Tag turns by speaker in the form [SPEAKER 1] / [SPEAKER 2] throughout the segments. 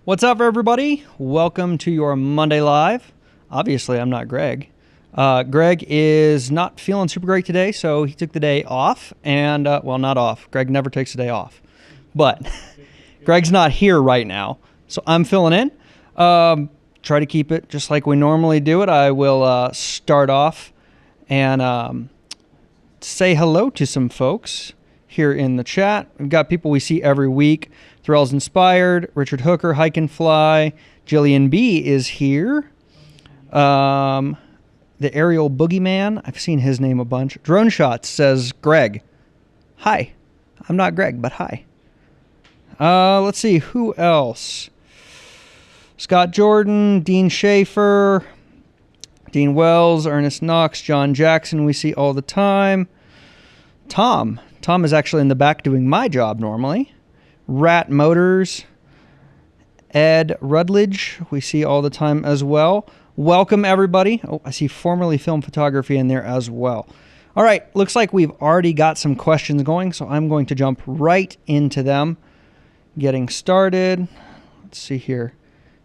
[SPEAKER 1] What's up, everybody? Welcome to your Monday Live. Obviously, I'm not Greg. Greg is not feeling super great today, so he took the day off. And, well, not off. Greg never takes a day off. But Greg's not here right now, so I'm filling in. Try to keep it just like we normally do it. I will start off and say hello to some folks here in the chat. We've got people we see every week. Threll's Inspired, Richard Hooker, Hike and Fly, Jillian B is here. The Aerial Boogeyman, I've seen his name a bunch. Drone Shots says Greg. Hi. I'm not Greg, but hi. Let's see, who else? Scott Jordan, Dean Schaefer, Dean Wells, Ernest Knox, John Jackson we see all the time. Tom is actually in the back doing my job normally. Rat Motors, Ed Rutledge, we see all the time as well. Welcome, everybody. Oh, I see formerly film photography in there as well. All right, looks like we've already got some questions going, so I'm going to jump right into them. Getting started. Let's see here.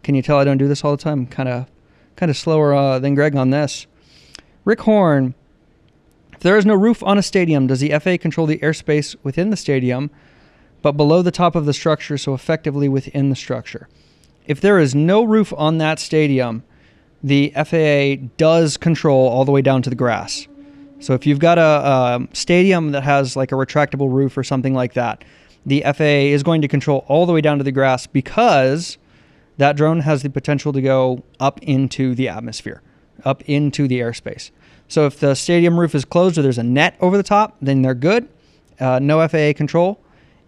[SPEAKER 1] Can you tell I don't do this all the time? Kind of slower than Greg on this. Rick Horn. If there is no roof on a stadium, does the FAA control the airspace within the stadium, but below the top of the structure, so effectively within the structure? If there is no roof on that stadium, the FAA does control all the way down to the grass. So if you've got a stadium that has like a retractable roof or something like that, the FAA is going to control all the way down to the grass because that drone has the potential to go up into the atmosphere, up into the airspace. So if the stadium roof is closed or there's a net over the top, then they're good. No FAA control.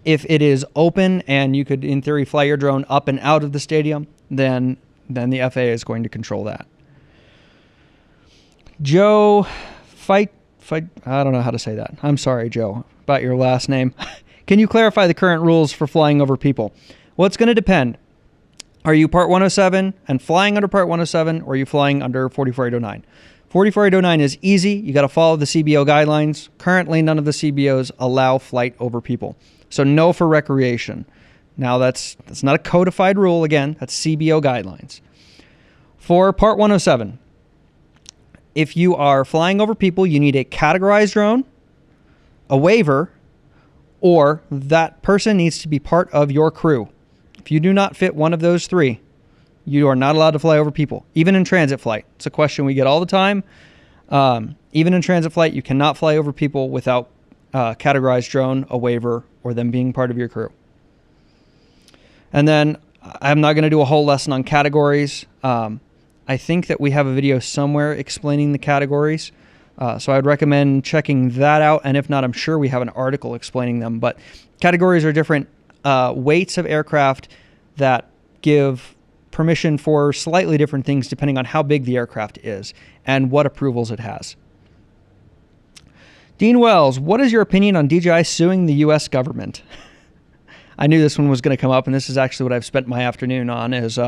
[SPEAKER 1] If it is open and you could, in theory, fly your drone up and out of the stadium, then the FAA is going to control that. Joe, I don't know how to say that. I'm sorry, Joe, about your last name. Can you clarify the current rules for flying over people? Well, it's going to depend. Are you Part 107 and flying under Part 107, or are you flying under 44809? 44809 is easy. You got to follow the CBO guidelines. Currently, none of the CBOs allow flight over people. So no for recreation. Now that's not a codified rule. Again, that's CBO guidelines. For Part 107, if you are flying over people, you need a categorized drone, a waiver, or that person needs to be part of your crew. If you do not fit one of those three, you are not allowed to fly over people, even in transit flight. It's a question we get all the time. Even in transit flight, you cannot fly over people without a categorized drone, a waiver, or them being part of your crew. And then I'm not going to do a whole lesson on categories. I think that we have a video somewhere explaining the categories. So I'd recommend checking that out. And if not, I'm sure we have an article explaining them. But categories are different weights of aircraft that give permission for slightly different things depending on how big the aircraft is and what approvals it has. Dean Wells, what is your opinion on DJI suing the U.S. government? I knew this one was going to come up, and this is actually what I've spent my afternoon on, is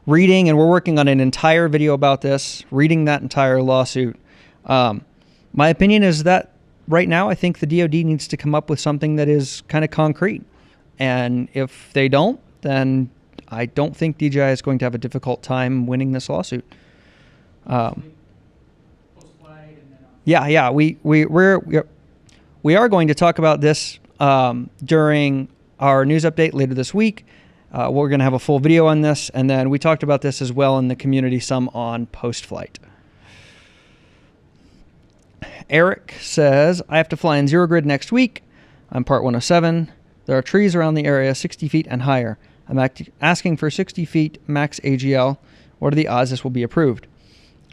[SPEAKER 1] reading, and we're working on an entire video about this, reading that entire lawsuit. My opinion is that right now I think the DoD needs to come up with something that is kind of concrete. And if they don't, then I don't think DJI is going to have a difficult time winning this lawsuit. Yeah. We are going to talk about this during our news update later this week. We're going to have a full video on this, and then we talked about this as well in the community some on post-flight. Eric says, I have to fly in zero grid next week. I'm Part 107. There are trees around the area 60 feet and higher. I'm asking for 60 feet max AGL. What are the odds this will be approved?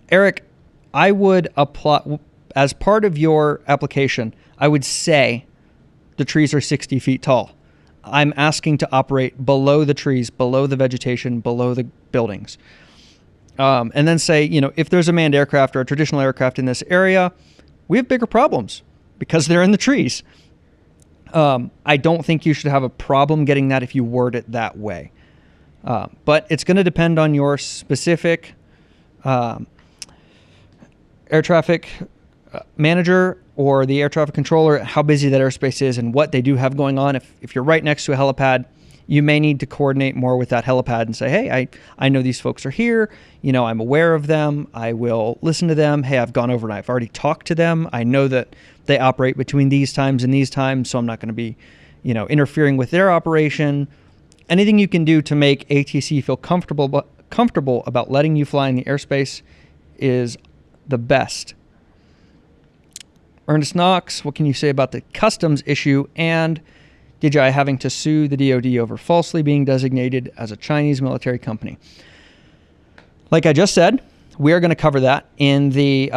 [SPEAKER 1] Eric, I would apply, as part of your application, I would say the trees are 60 feet tall. I'm asking to operate below the trees, below the vegetation, below the buildings. And then say, if there's a manned aircraft or a traditional aircraft in this area, we have bigger problems because they're in the trees. I don't think you should have a problem getting that if you word it that way. But it's going to depend on your specific air traffic manager or the air traffic controller, how busy that airspace is and what they do have going on. If you're right next to a helipad, you may need to coordinate more with that helipad and say, hey, I know these folks are here. I'm aware of them. I will listen to them. Hey, I've gone over and I've already talked to them. I know that they operate between these times and these times, so I'm not going to be, interfering with their operation. Anything you can do to make ATC feel comfortable about letting you fly in the airspace is the best. Ernest Knox, what can you say about the customs issue and DJI having to sue the DoD over falsely being designated as a Chinese military company? Like I just said, we are going to cover that in the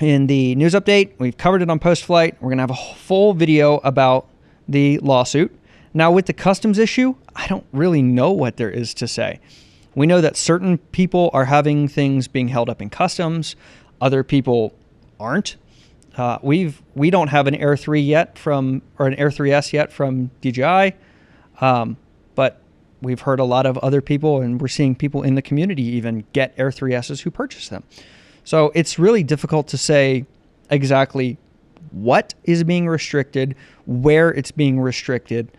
[SPEAKER 1] news update. We've covered it on post-flight. We're going to have a full video about the lawsuit. Now, with the customs issue, I don't really know what there is to say. We know that certain people are having things being held up in customs. Other people aren't. We don't have an Air 3 yet an Air 3S yet from DJI, but we've heard a lot of other people, and we're seeing people in the community even get Air 3Ss who purchase them. So it's really difficult to say exactly what is being restricted, where it's being restricted.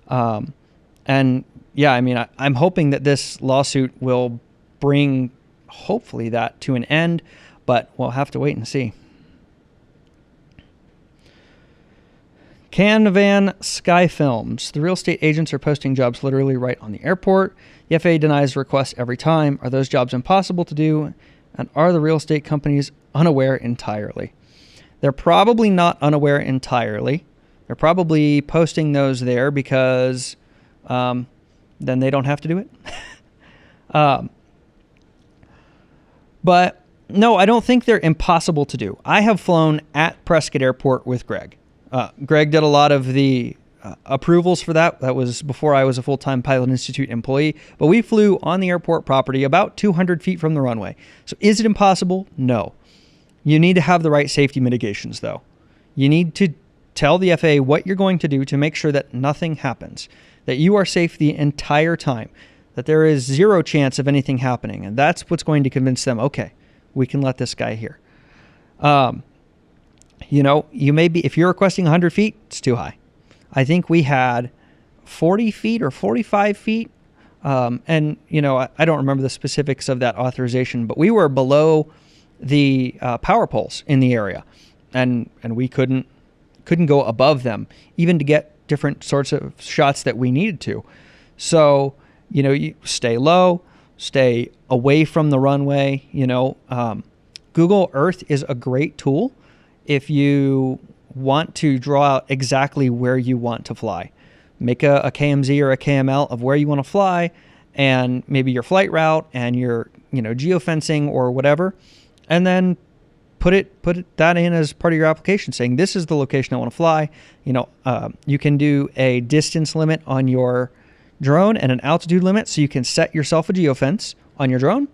[SPEAKER 1] And yeah, I'm hoping that this lawsuit will bring, hopefully, that to an end, but we'll have to wait and see. Canavan Sky Films. The real estate agents are posting jobs literally right on the airport. The FAA denies requests every time. Are those jobs impossible to do? And are the real estate companies unaware entirely? They're probably not unaware entirely. They're probably posting those there because then they don't have to do it. But no, I don't think they're impossible to do. I have flown at Prescott Airport with Greg. Greg did a lot of the approvals for that. That was before I was a full-time Pilot Institute employee. But we flew on the airport property about 200 feet from the runway. So is it impossible? No. You need to have the right safety mitigations, though. You need to tell the FAA what you're going to do to make sure that nothing happens, that you are safe the entire time, that there is zero chance of anything happening. And that's what's going to convince them, okay, we can let this guy here. You may be, if you're requesting 100 feet, it's too high. I think we had 40 feet or 45 feet. I don't remember the specifics of that authorization, but we were below the power poles in the area, and we couldn't go above them, even to get different sorts of shots that we needed to. So, you stay low, stay away from the runway. Google Earth is a great tool if you want to draw out exactly where you want to fly. Make a KMZ or a KML of where you want to fly, and maybe your flight route and your geofencing or whatever, and then put that in as part of your application, saying this is the location I want to fly. You can do a distance limit on your drone and an altitude limit, so you can set yourself a geofence on your drone.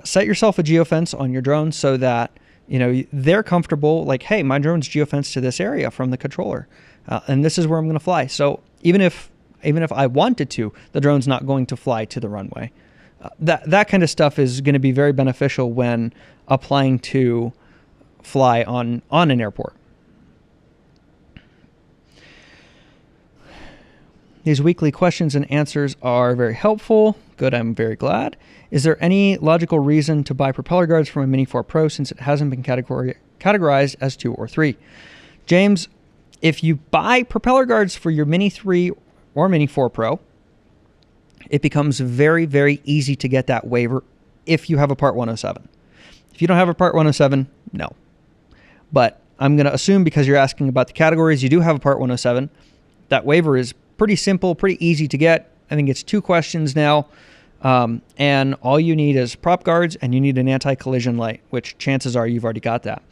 [SPEAKER 1] Set yourself a geofence on your drone so that they're comfortable, like, hey, my drone's geofenced to this area from the controller, and this is where I'm going to fly. So even if I wanted to, the drone's not going to fly to the runway. That kind of stuff is going to be very beneficial when applying to fly on an airport. These weekly questions and answers are very helpful. Good, I'm very glad. Is there any logical reason to buy propeller guards from a Mini 4 Pro since it hasn't been categorized as 2 or 3? James, if you buy propeller guards for your Mini 3 or Mini 4 Pro, it becomes very, very easy to get that waiver if you have a Part 107. If you don't have a Part 107, no. But I'm going to assume, because you're asking about the categories, you do have a Part 107. That waiver is pretty simple, pretty easy to get. I think it's 2 questions now. And all you need is prop guards, and you need an anti-collision light, which chances are you've already got that.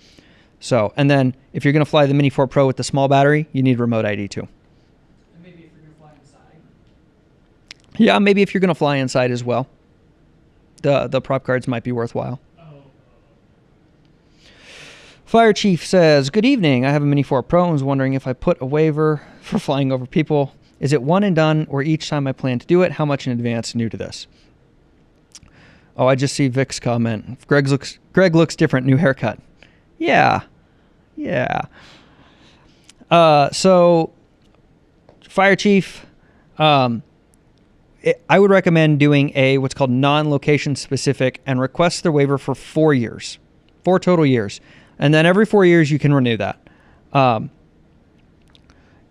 [SPEAKER 1] So, and then if you're going to fly the Mini 4 Pro with the small battery, you need remote ID too.
[SPEAKER 2] And maybe if you're going to fly inside.
[SPEAKER 1] Yeah, maybe if you're going to fly inside as well, the prop guards might be worthwhile. Fire Chief says, good evening. I have a Mini 4 Pro and was wondering if I put a waiver for flying over people. Is it one and done, or each time I plan to do it? How much in advance? New to this. Oh, I just see Vic's comment. Greg looks different. New haircut. Yeah. So, Fire Chief, I would recommend doing what's called non-location specific and request the waiver for 4 years, 4 total years. And then every 4 years you can renew that.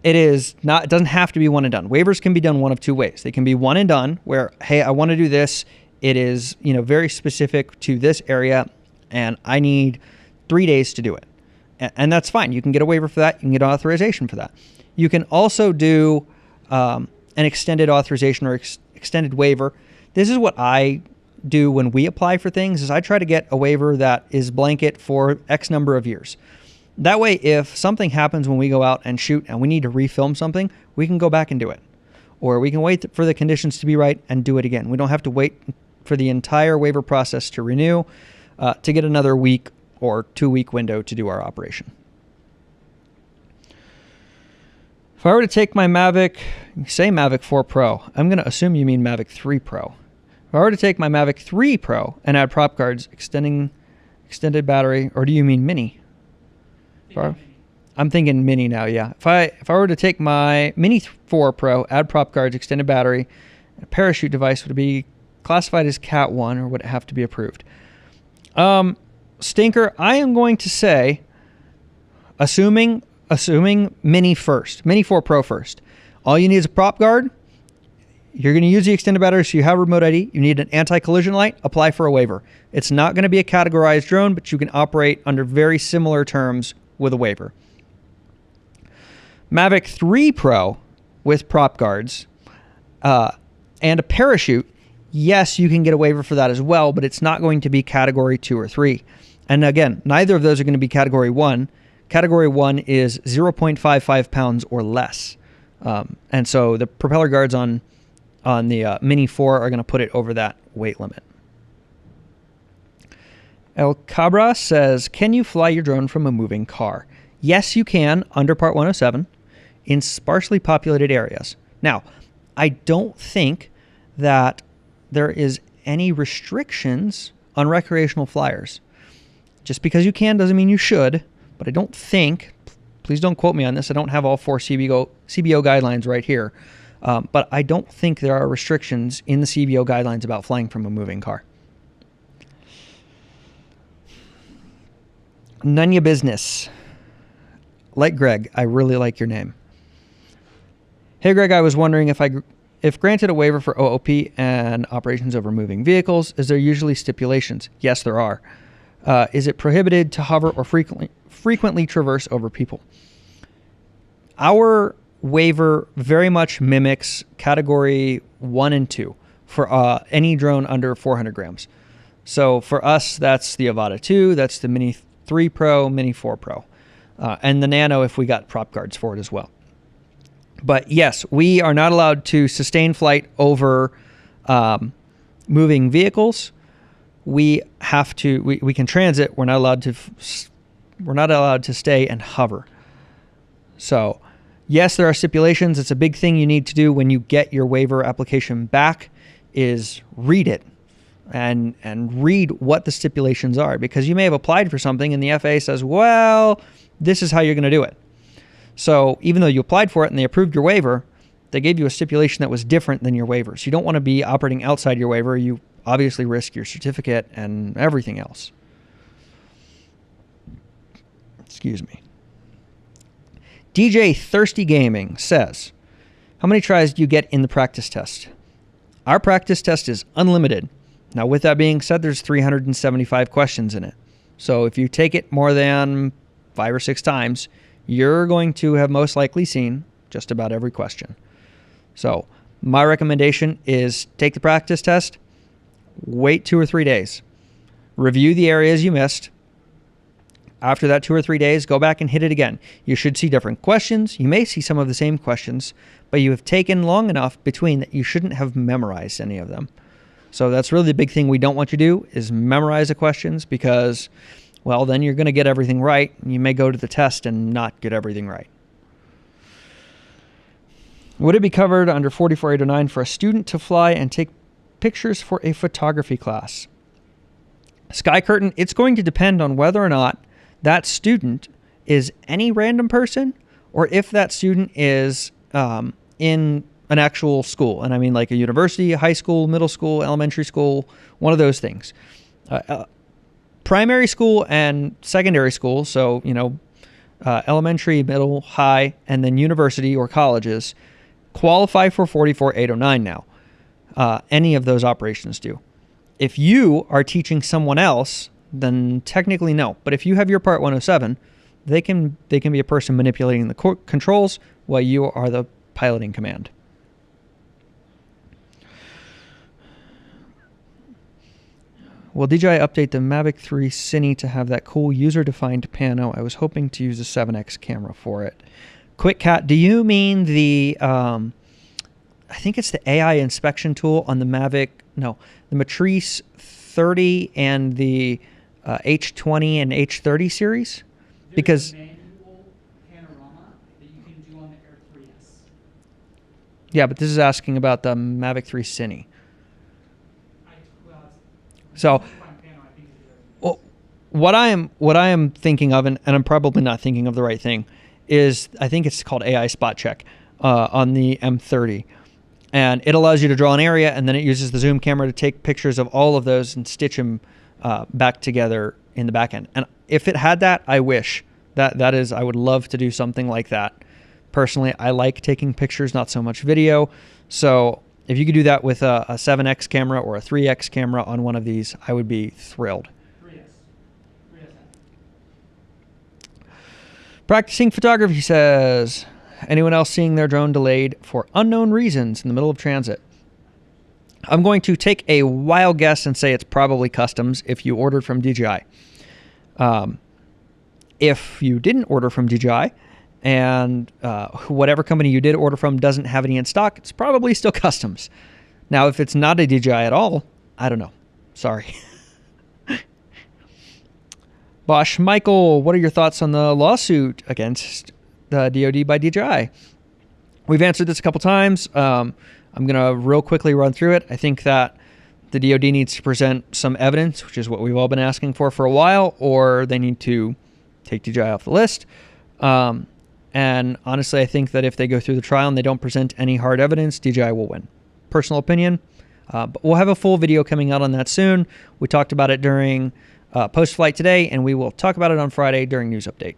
[SPEAKER 1] It doesn't have to be one and done. Waivers can be done one of two ways. They can be one and done where, hey, I want to do this. It is, very specific to this area and I need 3 days to do it. And that's fine. You can get a waiver for that. You can get authorization for that. You can also do an extended authorization or extended waiver. This is what I do when we apply for things is I try to get a waiver that is blanket for X number of years. That way, if something happens when we go out and shoot and we need to refilm something, we can go back and do it. Or we can wait for the conditions to be right and do it again. We don't have to wait for the entire waiver process to renew to get another week or 2-week window to do our operation. If I were to take my Mavic, say Mavic 4 Pro, I'm going to assume you mean Mavic 3 Pro. If I were to take my Mavic 3 Pro and add prop guards, extended battery, or do you mean mini? I'm thinking mini now, yeah. If I were to take my Mini 4 Pro, add prop guards, extended battery, a parachute device, would it be classified as Cat 1 or would it have to be approved? Stinker, I am going to say, assuming Mini first, Mini 4 Pro first. All you need is a prop guard. You're going to use the extended battery, so you have remote ID. You need an anti-collision light. Apply for a waiver. It's not going to be a categorized drone, but you can operate under very similar terms with a waiver. Mavic 3 Pro with prop guards and a parachute, yes, you can get a waiver for that as well, but it's not going to be category 2 or 3. And again, neither of those are going to be category 1. Category 1 is 0.55 pounds or less. And so the propeller guards on the Mini 4 are going to put it over that weight limit. El Cabra says, can you fly your drone from a moving car? Yes, you can under Part 107 in sparsely populated areas. Now, I don't think that there is any restrictions on recreational flyers. Just because you can doesn't mean you should, but I don't think, please don't quote me on this, I don't have all 4 CBO guidelines right here, but I don't think there are restrictions in the CBO guidelines about flying from a moving car. None your business. Like Greg, I really like your name. Hey Greg, I was wondering if granted a waiver for OOP and operations over moving vehicles, is there usually stipulations? Yes, there are. Is it prohibited to hover or frequently traverse over people? Our waiver very much mimics category 1 and 2 for any drone under 400 grams. So for us, that's the Avata 2, that's the Mini 3 Pro, Mini 4 Pro, and the Nano if we got prop guards for it as well. But yes, we are not allowed to sustain flight over moving vehicles. We have to. We can transit. We're not allowed to. We're not allowed to stay and hover. So, yes, there are stipulations. It's a big thing you need to do when you get your waiver application back. Is read it and read what the stipulations are, because you may have applied for something and the FAA says, well, this is how you're going to do it. So even though you applied for it and they approved your waiver, they gave you a stipulation that was different than your waiver. So you don't want to be operating outside your waiver. You obviously risk your certificate and everything else. Excuse me. DJ Thirsty Gaming says, how many tries do you get in the practice test? Our practice test is unlimited. Now, with that being said, there's 375 questions in it. So if you take it more than 5 or 6 times, you're going to have most likely seen just about every question. So my recommendation is take the practice test, wait 2 or 3 days, review the areas you missed. After that 2 or 3 days, go back and hit it again. You should see different questions. You may see some of the same questions, but you have taken long enough between that you shouldn't have memorized any of them. So that's really the big thing we don't want you to do is memorize the questions, because, well, then you're going to get everything right. You may go to the test and not get everything right. Would it be covered under 44809 for a student to fly and take pictures for a photography class? Sky Curtain, it's going to depend on whether or not that student is any random person or if that student is in an actual school, and I mean like a university, a high school, middle school, elementary school, one of those things. Primary school and secondary school, so elementary, middle, high, and then university or colleges qualify for 44809 now. Any of those operations do. If you are teaching someone else, then technically no. But if you have your Part 107, they can be a person manipulating the controls while you are the piloting command. Will DJI update the Mavic 3 Cine to have that cool user-defined pano? I was hoping to use a 7X camera for it. Quick Cat, do you mean the, I think it's the AI inspection tool on the Mavic, no, the Matrice 30 and the H20 and H30 series? Because
[SPEAKER 2] there's a manual panorama that you can do on the Air 3S.
[SPEAKER 1] yeah, but this is asking about the Mavic 3 Cine. So, well, what I am thinking of, and I'm probably not thinking of the right thing, is I think it's called AI Spot Check on the M30, and it allows you to draw an area, and then it uses the zoom camera to take pictures of all of those and stitch them back together in the back end. And if it had that, I wish that is, I would love to do something like that. Personally, I like taking pictures, not so much video. So if you could do that with a 7X camera or a 3X camera on one of these, I would be thrilled.
[SPEAKER 2] 3S.
[SPEAKER 1] Practicing photography says, anyone else seeing their drone delayed for unknown reasons in the middle of transit? I'm going to take a wild guess and say it's probably customs if you ordered from DJI. If you didn't order from DJI, and whatever company you did order from doesn't have any in stock, it's probably still customs. Now, if it's not a DJI at all, I don't know. Sorry. Bosch Michael, what are your thoughts on the lawsuit against the DoD by DJI? We've answered this a couple times. I'm going to real quickly run through it. I think that the DoD needs to present some evidence, which is what we've all been asking for a while, or they need to take DJI off the list. And honestly, I think that if they go through the trial and they don't present any hard evidence, DJI will win. Personal opinion. But we'll have a full video coming out on that soon. We talked about it during post-flight today, and we will talk about it on Friday during news update.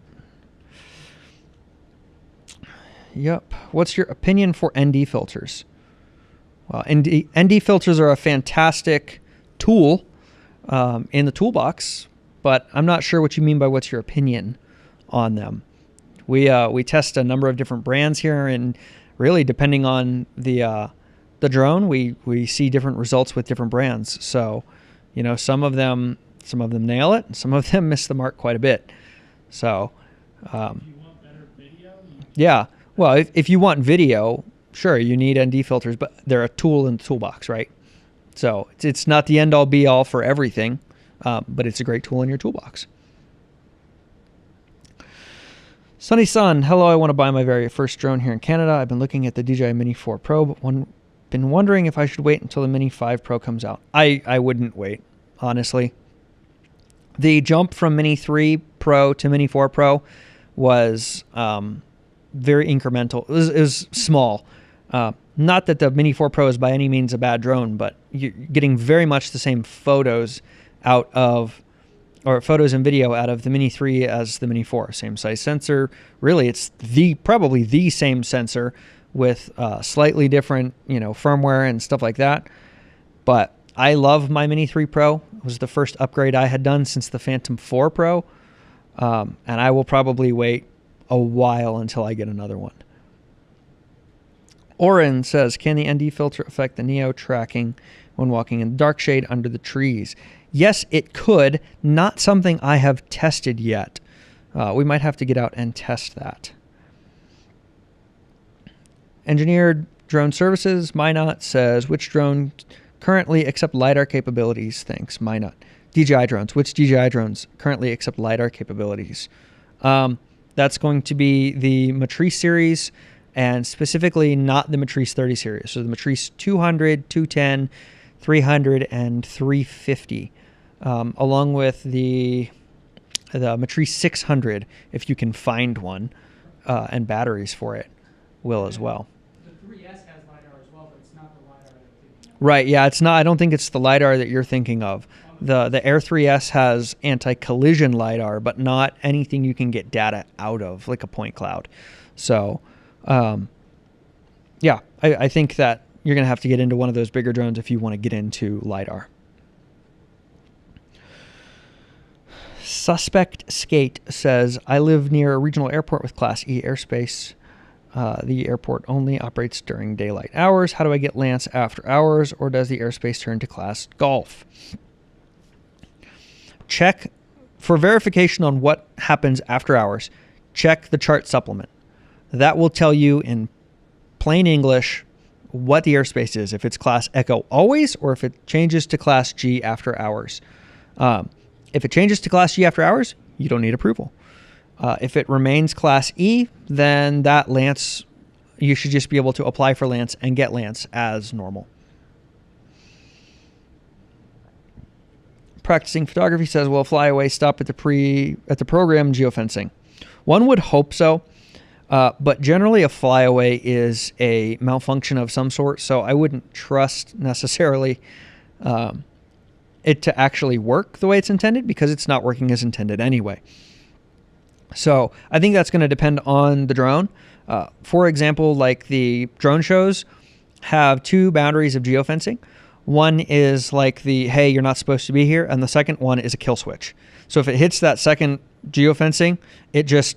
[SPEAKER 1] Yep. What's your opinion for ND filters? Well, ND filters are a fantastic tool in the toolbox, but I'm not sure what you mean by what's your opinion on them. We test a number of different brands here, and really depending on the drone, we see different results with different brands. So, some of them nail it, and some of them miss the mark quite a bit. So,
[SPEAKER 2] if you want better video,
[SPEAKER 1] yeah. Well, if you want video, sure, you need ND filters, but they're a tool in the toolbox, right? So it's not the end all be all for everything, but it's a great tool in your toolbox. Sunny Sun, hello, I want to buy my very first drone here in Canada. I've been looking at the DJI Mini 4 Pro, but been wondering if I should wait until the Mini 5 Pro comes out. I wouldn't wait, honestly. The jump from Mini 3 Pro to Mini 4 Pro was very incremental. It was small. Not that the Mini 4 Pro is by any means a bad drone, but you're getting very much the same photos photos and video out of the Mini 3 as the Mini 4. Same size sensor. Really, it's probably the same sensor with slightly different, firmware and stuff like that. But I love my Mini 3 Pro. It was the first upgrade I had done since the Phantom 4 Pro. And I will probably wait a while until I get another one. Oren says, can the ND filter affect the Neo tracking when walking in dark shade under the trees? Yes, it could. Not something I have tested yet. We might have to get out and test that. Engineered Drone Services, Minot says, which drone currently accept LiDAR capabilities? Thanks, Minot. DJI drones. Which DJI drones currently accept LiDAR capabilities? That's going to be the Matrice series, and specifically not the Matrice 30 series. So the Matrice 200, 210, 300, and 350, along with the Matrice 600, if you can find one, and batteries for it will as well.
[SPEAKER 2] The 3S has LiDAR
[SPEAKER 1] Right. Yeah. It's not. I don't think it's the LiDAR that you're thinking of. The Air 3S has anti-collision LiDAR, but not anything you can get data out of, like a point cloud. So, yeah, I think that you're going to have to get into one of those bigger drones if you want to get into LiDAR. Suspect Skate says, I live near a regional airport with Class E airspace. The airport only operates during daylight hours. How do I get LAANC after hours, or does the airspace turn to Class Golf? Check for verification on what happens after hours. Check the chart supplement. That will tell you in plain English what the airspace is, if it's Class Echo always, or if it changes to Class G after hours. If it changes to Class G after hours, you don't need approval. If it remains Class E, then that LAANC, you should just be able to apply for LAANC and get LAANC as normal. Practicing Photography says, will flyaway stop at the program geofencing? One would hope so, but generally a flyaway is a malfunction of some sort, so I wouldn't trust necessarily it to actually work the way it's intended, because it's not working as intended anyway. So I think that's going to depend on the drone. For example, like the drone shows have two boundaries of geofencing. One is like the, hey, you're not supposed to be here. And the second one is a kill switch. So if it hits that second geofencing, it just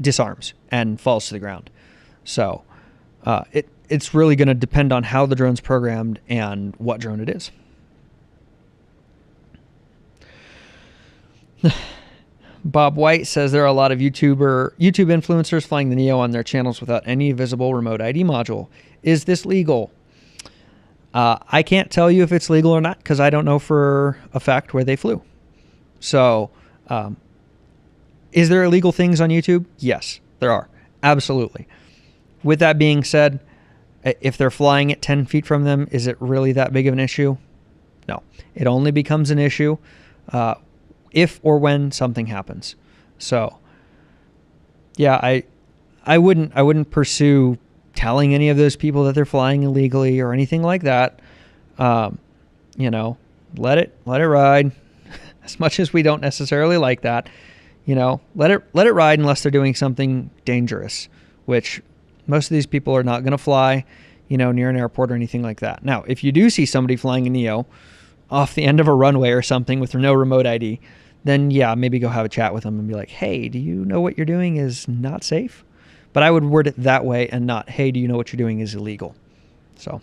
[SPEAKER 1] disarms and falls to the ground. So it's really going to depend on how the drone's programmed and what drone it is. Bob White says there are a lot of YouTube influencers flying the Neo on their channels without any visible remote ID module. Is this legal? I can't tell you if it's legal or not, because I don't know for a fact where they flew. So, is there illegal things on YouTube? Yes, there are. Absolutely. With that being said, if they're flying at 10 feet from them, is it really that big of an issue? No. It only becomes an issue if or when something happens. So, yeah, I wouldn't pursue telling any of those people that they're flying illegally or anything like that. You know, let it ride. As much as we don't necessarily like that, you know, let it ride unless they're doing something dangerous, which most of these people are not going to fly, you know, near an airport or anything like that. Now, if you do see somebody flying a Neo off the end of a runway or something with no remote ID, then yeah, maybe go have a chat with them and be like, hey, do you know what you're doing is not safe? But I would word it that way and not, hey, do you know what you're doing is illegal? So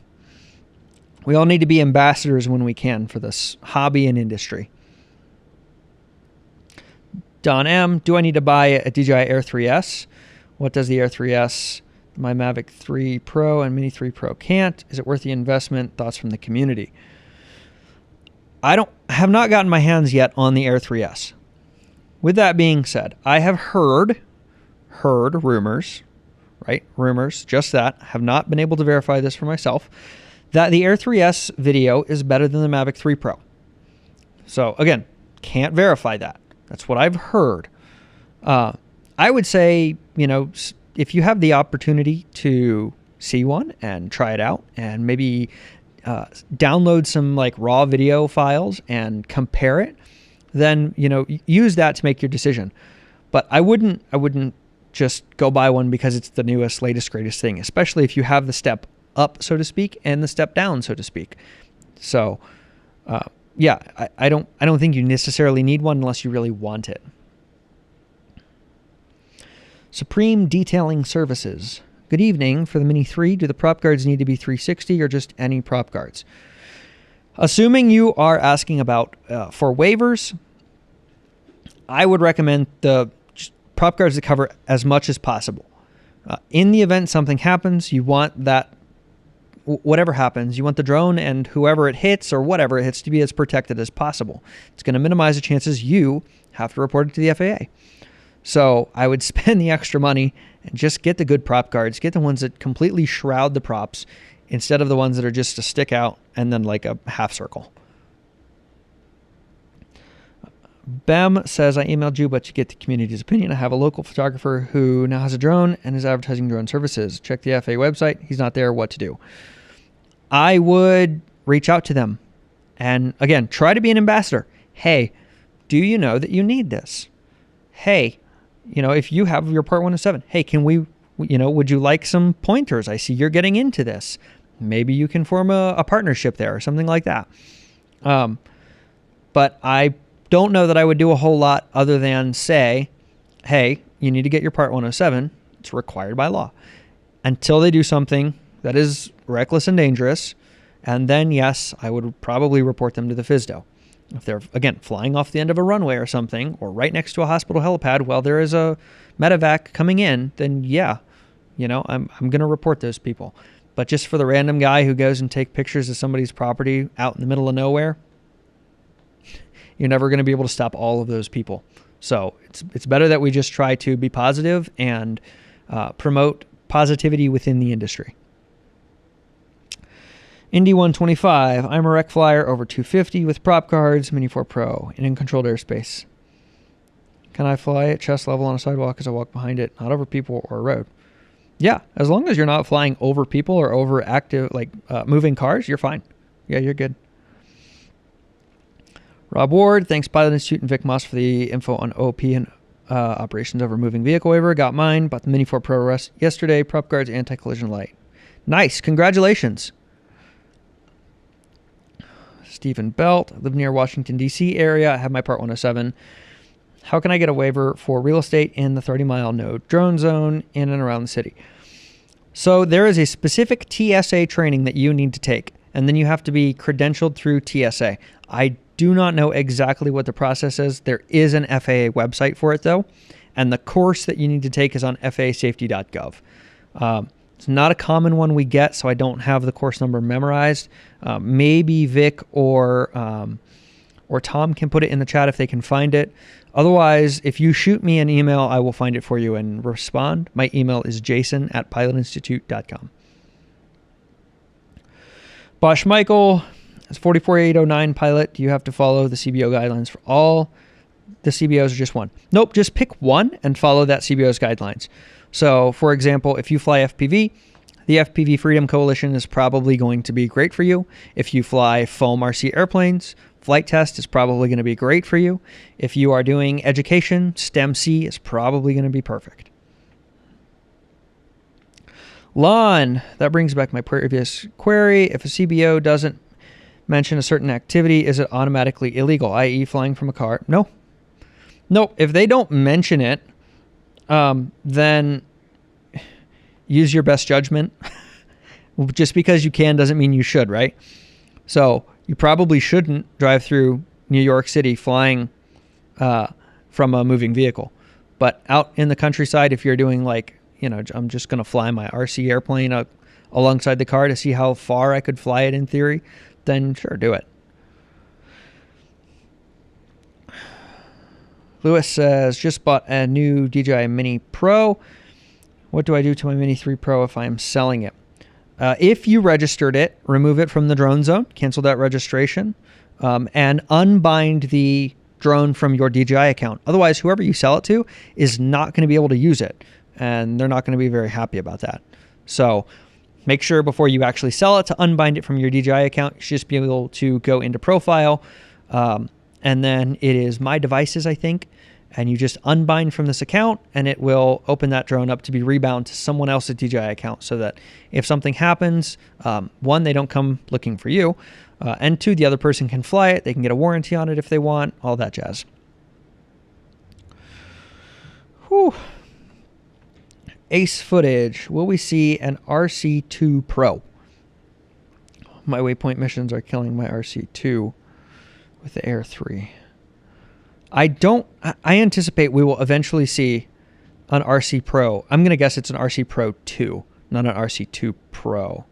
[SPEAKER 1] we all need to be ambassadors when we can for this hobby and industry. Don M, do I need to buy a DJI Air 3S? What does the Air 3S, my Mavic 3 Pro and Mini 3 Pro can't? Is it worth the investment? Thoughts from the community. I have not gotten my hands yet on the Air 3S. With that being said, I have heard rumors, right? Rumors, just that. Have not been able to verify this for myself, that the Air 3S video is better than the Mavic 3 Pro. So again, can't verify that. That's what I've heard. I would say, you know, if you have the opportunity to see one and try it out and maybe download some like raw video files and compare it, then, you know, use that to make your decision. But I wouldn't just go buy one because it's the newest, latest, greatest thing, especially if you have the step up, so to speak, and the step down, so to speak. So, yeah, I don't think you necessarily need one unless you really want it. Supreme Detailing Services. Good evening. For the Mini 3, do the prop guards need to be 360 or just any prop guards? Assuming you are asking about for waivers, I would recommend the prop guards to cover as much as possible. In the event something happens, you want that, whatever happens, you want the drone and whoever it hits or whatever it hits to be as protected as possible. It's going to minimize the chances you have to report it to the FAA. So I would spend the extra money and just get the good prop guards. Get the ones that completely shroud the props instead of the ones that are just a stick out and then like a half circle. Bem says, I emailed you, but you get the community's opinion. I have a local photographer who now has a drone and is advertising drone services. Check the FAA website. He's not there. What to do? I would reach out to them. And again, try to be an ambassador. Hey, do you know that you need this? Hey, if you have your Part 107, hey, can we, would you like some pointers? I see you're getting into this. Maybe you can form a partnership there or something like that. But I don't know that I would do a whole lot other than say, hey, you need to get your Part 107. It's required by law. Until they do something that is reckless and dangerous. And then, yes, I would probably report them to the FSDO. If they're, again, flying off the end of a runway or something, or right next to a hospital helipad while there is a medevac coming in, then yeah, I'm going to report those people. But just for the random guy who goes and take pictures of somebody's property out in the middle of nowhere, you're never going to be able to stop all of those people. So it's better that we just try to be positive and promote positivity within the industry. Indy 125, I'm a rec flyer over 250 with prop cards, Mini 4 Pro, and in controlled airspace. Can I fly at chest level on a sidewalk as I walk behind it, not over people or a road? Yeah, as long as you're not flying over people or over active, moving cars, you're fine. Yeah, you're good. Rob Ward, thanks Pilot Institute and Vic Moss for the info on OP and operations over moving vehicle waiver. Got mine, bought the Mini 4 Pro yesterday, prop guards, anti-collision light. Nice, congratulations. Stephen Belt, I live near Washington, D.C. area. I have my Part 107. How can I get a waiver for real estate in the 30-mile no drone zone in and around the city? So there is a specific TSA training that you need to take, and then you have to be credentialed through TSA. I do not know exactly what the process is. There is an FAA website for it, though, and the course that you need to take is on FAAsafety.gov. It's not a common one we get, so I don't have the course number memorized. Maybe Vic or Tom can put it in the chat if they can find it. Otherwise, if you shoot me an email, I will find it for you and respond. My email is jason@pilotinstitute.com. Bosch Michael, as 44809 pilot, do you have to follow the CBO guidelines for all the CBOs or just one? Nope, just pick one and follow that CBO's guidelines. So, for example, if you fly FPV, the FPV Freedom Coalition is probably going to be great for you. If you fly foam RC airplanes, Flight Test is probably going to be great for you. If you are doing education, STEM-C is probably going to be perfect. LAANC, that brings back my previous query. If a CBO doesn't mention a certain activity, is it automatically illegal, i.e. flying from a car? No. No, if they don't mention it, then use your best judgment. Just because you can doesn't mean you should, right? So you probably shouldn't drive through New York City flying from a moving vehicle. But out in the countryside, if you're doing I'm just going to fly my RC airplane alongside the car to see how far I could fly it in theory, then sure, do it. Lewis says, just bought a new DJI Mini Pro. What do I do to my Mini 3 Pro if I am selling it? If you registered it, remove it from the drone zone, cancel that registration, and unbind the drone from your DJI account. Otherwise, whoever you sell it to is not going to be able to use it, and they're not going to be very happy about that. So make sure before you actually sell it to unbind it from your DJI account. You should just be able to go into profile, and then it is My Devices, I think, and you just unbind from this account, and it will open that drone up to be rebound to someone else's DJI account, so that if something happens, one, they don't come looking for you, and two, the other person can fly it. They can get a warranty on it if they want, all that jazz. Whew. Ace footage. Will we see an RC2 Pro? My waypoint missions are killing my RC2 with the Air 3. I anticipate we will eventually see an RC Pro. I'm going to guess it's an RC Pro 2, not an RC2 Pro.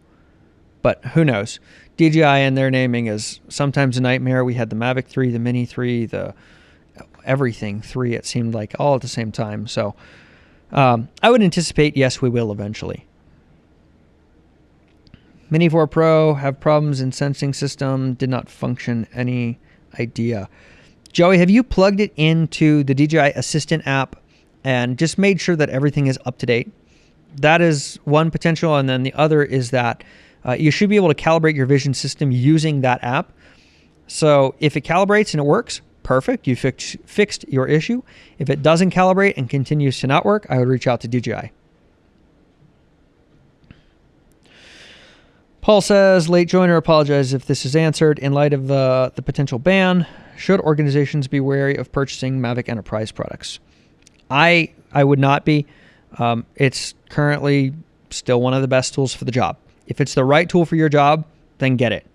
[SPEAKER 1] But who knows? DJI and their naming is sometimes a nightmare. We had the Mavic 3, the Mini 3, the everything 3, it seemed like, all at the same time. So I would anticipate, yes, we will eventually. Mini 4 Pro have problems in sensing system, did not function. Any idea? Joey, have you plugged it into the DJI Assistant app and just made sure that everything is up to date? That is one potential, and then the other is that You should be able to calibrate your vision system using that app. So if it calibrates and it works, perfect. You fixed your issue. If it doesn't calibrate and continues to not work, I would reach out to DJI. Paul says, late joiner, apologize if this is answered. In light of the potential ban, should organizations be wary of purchasing Mavic Enterprise products? I would not be. It's currently still one of the best tools for the job. If it's the right tool for your job, then get it.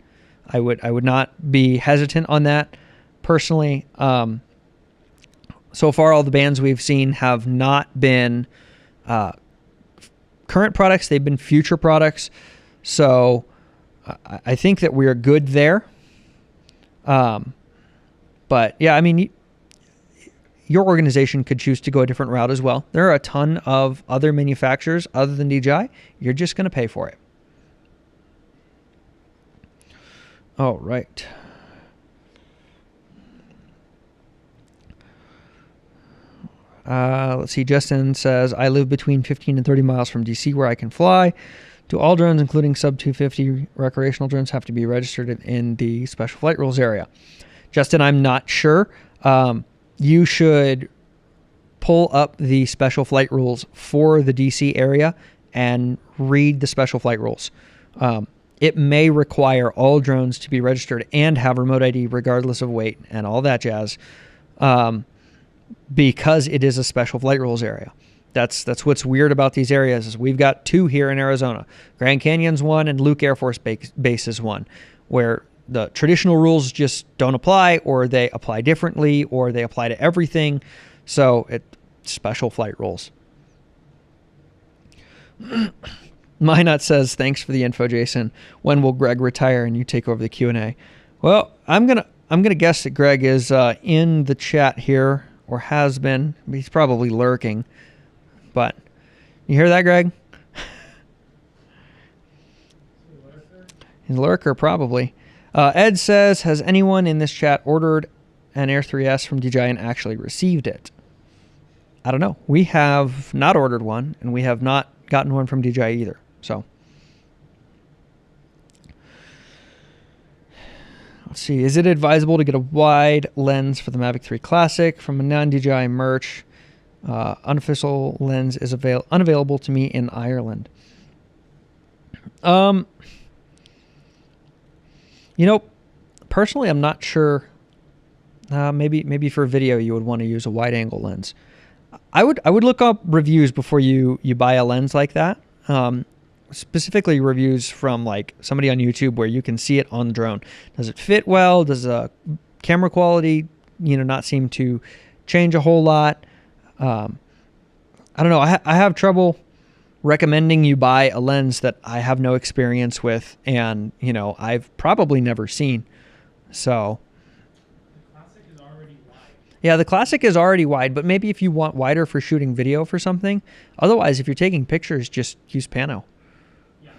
[SPEAKER 1] I would not be hesitant on that personally. So far, all the bans we've seen have not been current products. They've been future products. So I think that we're good there. But yeah, I mean, your organization could choose to go a different route as well. There are a ton of other manufacturers other than DJI. You're just going to pay for it. All right. Let's see. Justin says, I live between 15 and 30 miles from DC where I can fly. Do all drones, including sub-250 recreational drones, have to be registered in the special flight rules area? Justin, I'm not sure. You should pull up the special flight rules for the DC area and read the special flight rules. It may require all drones to be registered and have remote ID regardless of weight and all that jazz, because it is a special flight rules area. That's what's weird about these areas is we've got two here in Arizona. Grand Canyon's one and Luke Air Force Base is one, where the traditional rules just don't apply, or they apply differently, or they apply to everything. So it's special flight rules. Minot says, thanks for the info, Jason. When will Greg retire and you take over the Q&A? Well, I'm gonna guess that Greg is in the chat here, or has been. He's probably lurking. But you hear that, Greg? He's a lurker, probably. Ed says, has anyone in this chat ordered an Air 3S from DJI and actually received it? I don't know. We have not ordered one, and we have not gotten one from DJI either. So let's see. Is it advisable to get a wide lens for the Mavic 3 Classic from a non-DJI merch? Unofficial lens is unavailable to me in Ireland. You know, personally, I'm not sure. Maybe for video you would want to use a wide angle lens. I would look up reviews before you buy a lens like that. Specifically reviews from like somebody on YouTube where you can see it on the drone. Does it fit well? Does the camera quality, not seem to change a whole lot? I don't know. I have trouble recommending you buy a lens that I have no experience with, and I've probably never seen. So
[SPEAKER 2] The Classic is already wide.
[SPEAKER 1] yeah, the Classic is already wide, but maybe if you want wider for shooting video for something. Otherwise, if you're taking pictures, just use pano.
[SPEAKER 2] Yeah.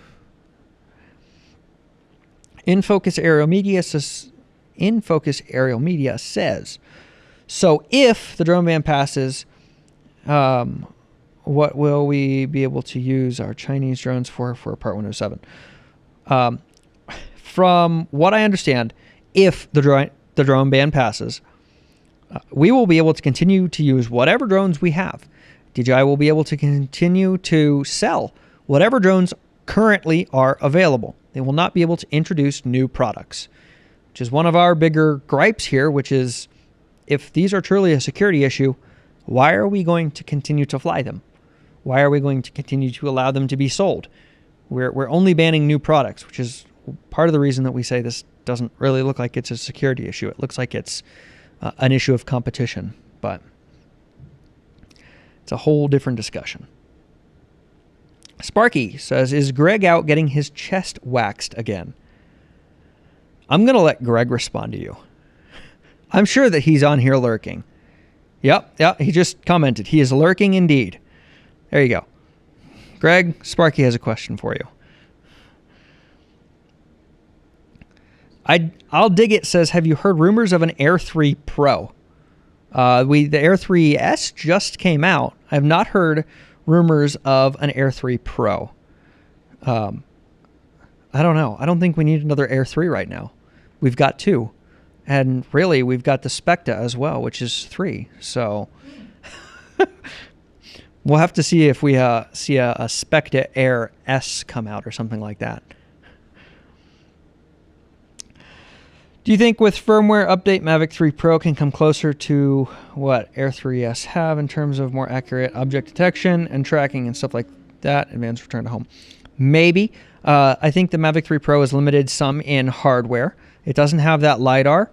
[SPEAKER 1] InFocus Aerial Media says, so if the drone ban passes, what will we be able to use our Chinese drones for Part 107? From what I understand, if the drone ban passes, we will be able to continue to use whatever drones we have. DJI will be able to continue to sell whatever drones currently are available. They will not be able to introduce new products, which is one of our bigger gripes here, which is if these are truly a security issue, why are we going to continue to fly them? Why are we going to continue to allow them to be sold? We're only banning new products, which is part of the reason that we say this doesn't really look like it's a security issue. It looks like it's an issue of competition, but it's a whole different discussion. Sparky says, is Greg out getting his chest waxed again? I'm going to let Greg respond to you. I'm sure that he's on here lurking. Yep, he just commented. He is lurking indeed. There you go. Greg, Sparky has a question for you. I'll dig it says, have you heard rumors of an Air 3 Pro? The Air 3S just came out. I have not heard rumors of an Air 3 Pro. I don't know. I don't think we need another Air 3 right now. We've got 2. And really, we've got the Specta as well, which is 3. So we'll have to see if we see a Specta Air S come out or something like that. Do you think with firmware update, Mavic 3 Pro can come closer to what Air 3S have in terms of more accurate object detection and tracking and stuff like that? Advanced return to home. Maybe. I think the Mavic 3 Pro is limited some in hardware. It doesn't have that LiDAR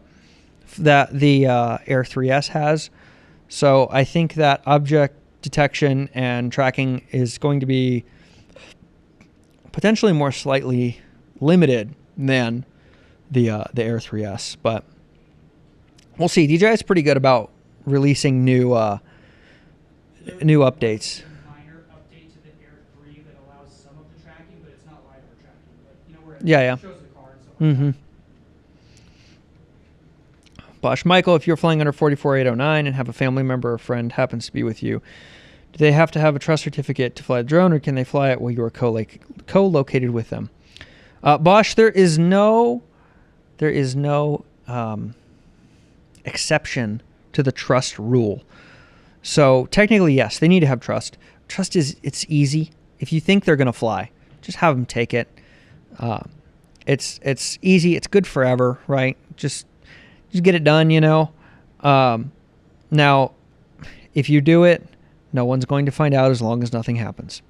[SPEAKER 1] that the Air 3S has. So I think that object detection and tracking is going to be potentially more slightly limited than the Air 3S, but we'll see. DJI is pretty good about releasing new updates.
[SPEAKER 2] Minor update to the Air 3 that allows some of the tracking, but it's not LiDAR tracking. But where it shows the car and stuff like that.
[SPEAKER 1] Bosch Michael, if you're flying under 44809 and have a family member or friend happens to be with you, do they have to have a trust certificate to fly the drone, or can they fly it while you are co-located with them? Bosch, there is no exception to the trust rule. So technically, yes, they need to have trust. Trust it's easy. If you think they're going to fly, just have them take it. It's easy. It's good forever, right? Just get it done, you know. Now, if you do it, no one's going to find out as long as nothing happens.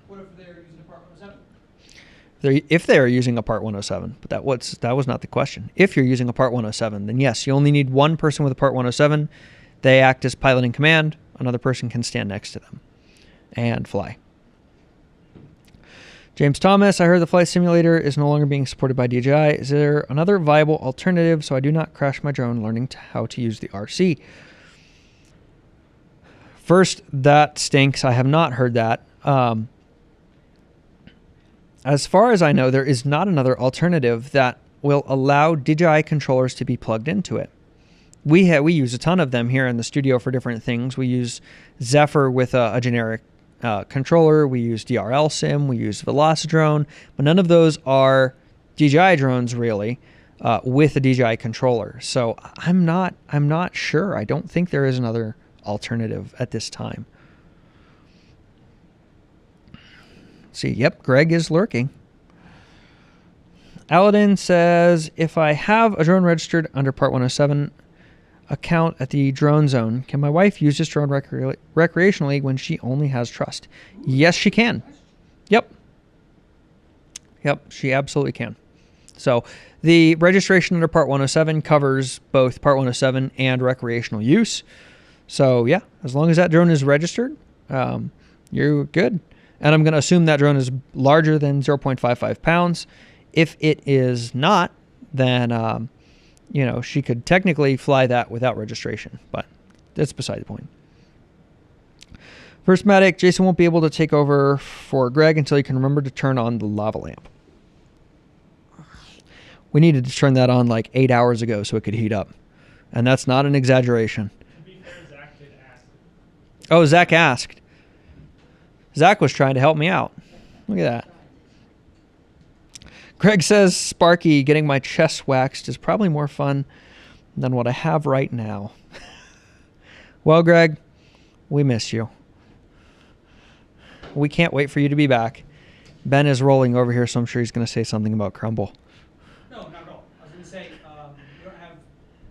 [SPEAKER 2] What if they're using a Part 107?
[SPEAKER 1] If they are using a Part 107, but that was not the question. If you're using a Part 107, then yes, you only need one person with a Part 107. They act as pilot in command. Another person can stand next to them and fly. James Thomas, I heard the flight simulator is no longer being supported by DJI. Is there another viable alternative so I do not crash my drone learning how to use the RC? First, that stinks. I have not heard that. As far as I know, there is not another alternative that will allow DJI controllers to be plugged into it. We use a ton of them here in the studio for different things. We use Zephyr with a generic controller. We use DRL Sim. We use Velocidrone, but none of those are DJI drones really with a DJI controller. So I'm not sure. I don't think there is another alternative at this time. See, yep, Greg is lurking. Aladdin says, if I have a drone registered under Part 107 account at the drone zone, can my wife use this drone recreationally when she only has trust? Yes, she can. Yep, she absolutely can. So the registration under Part 107 covers both Part 107 and recreational use. So yeah, as long as that drone is registered, you're good. And I'm going to assume that drone is larger than 0.55 pounds. If it is not, then, she could technically fly that without registration, but that's beside the point. First Matic, Jason won't be able to take over for Greg until he can remember to turn on the lava lamp. We needed to turn that on like 8 hours ago so it could heat up. And that's not an exaggeration.
[SPEAKER 2] To be fair, Zach did ask.
[SPEAKER 1] Oh, Zach asked. Zach was trying to help me out. Look at that. Greg says, Sparky, getting my chest waxed is probably more fun than what I have right now. Well, Greg, we miss you. We can't wait for you to be back. Ben is rolling over here, so I'm sure he's going to say something about Crumble.
[SPEAKER 2] No, not at all. I was going to say, we don't have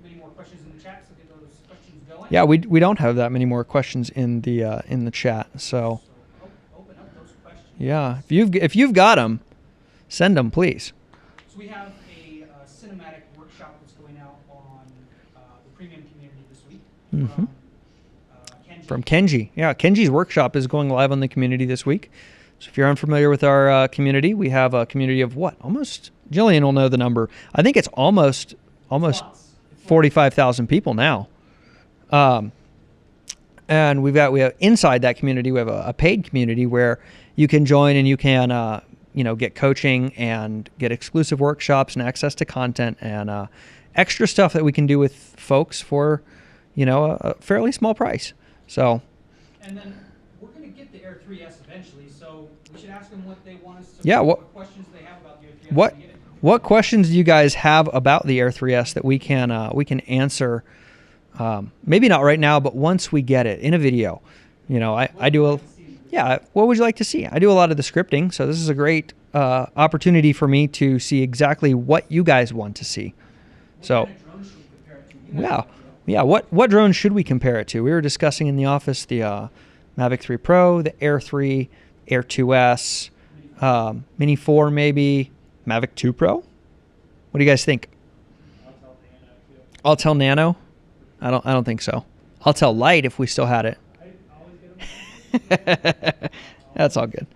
[SPEAKER 2] many more questions in the chat, so get those questions going.
[SPEAKER 1] Yeah, we don't have that many more questions in the chat, so
[SPEAKER 2] open up those questions.
[SPEAKER 1] Yeah, if you've got them, send them, please.
[SPEAKER 2] So we have a cinematic workshop that's going out on the premium community this week
[SPEAKER 1] Kenji. From Kenji. Yeah, Kenji's workshop is going live on the community this week. So if you're unfamiliar with our community, we have a community of what? Almost, Jillian will know the number. I think it's almost 45,000 people now. And we have inside that community, we have a paid community where you can join and you can get coaching and get exclusive workshops and access to content and extra stuff that we can do with folks for a fairly small price. So
[SPEAKER 2] and then we're going to get the the Air 3S eventually, so we should ask them what they want us to.
[SPEAKER 1] Yeah.
[SPEAKER 2] What questions they have about the Air 3S.
[SPEAKER 1] What questions do you guys have about the Air 3S that we can answer? Maybe not right now, but once we get it in a video. You know, I do a. Yeah. What would you like to see? I do a lot of the scripting, so this is a great opportunity for me to see exactly what you guys want to see. So. Yeah. What drone should we compare it to? We were discussing in the office the Mavic 3 Pro, the Air 3, Air 2S, Mini 4 maybe, Mavic 2 Pro. What do you guys think? I'll tell Nano. I don't think so. I'll tell Light if we still had it. That's all good.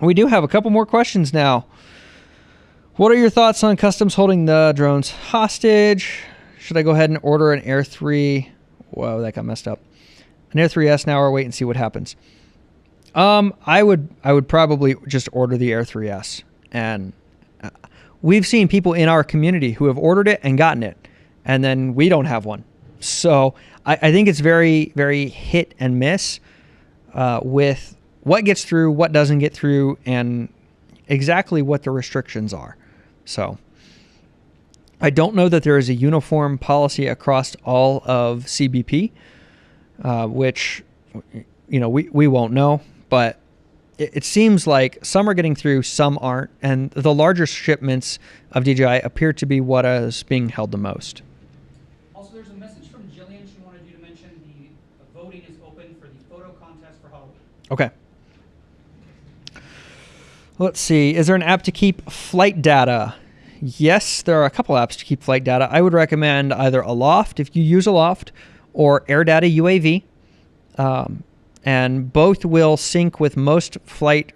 [SPEAKER 1] We do have a couple more questions now. What are your thoughts on customs holding the drones hostage? Should I go ahead and order an Air 3? Whoa, that got messed up. An Air 3S now or wait and see what happens? I would probably just order the Air 3S. And we've seen people in our community who have ordered it and gotten it, and then we don't have one. So I think it's very, very hit and miss with what gets through, what doesn't get through, and exactly what the restrictions are. So I don't know that there is a uniform policy across all of CBP, which, you know, we won't know, but it seems like some are getting through, some aren't, and the larger shipments of DJI appear to be what is being held the most.
[SPEAKER 2] Also, there's a message from Jillian. She wanted you to mention the voting is open for the photo contest for Halloween.
[SPEAKER 1] Okay. Let's see. Is there an app to keep flight data? Yes, there are a couple apps to keep flight data. I would recommend either Aloft, if you use Aloft, or AirData UAV. And both will sync with most flight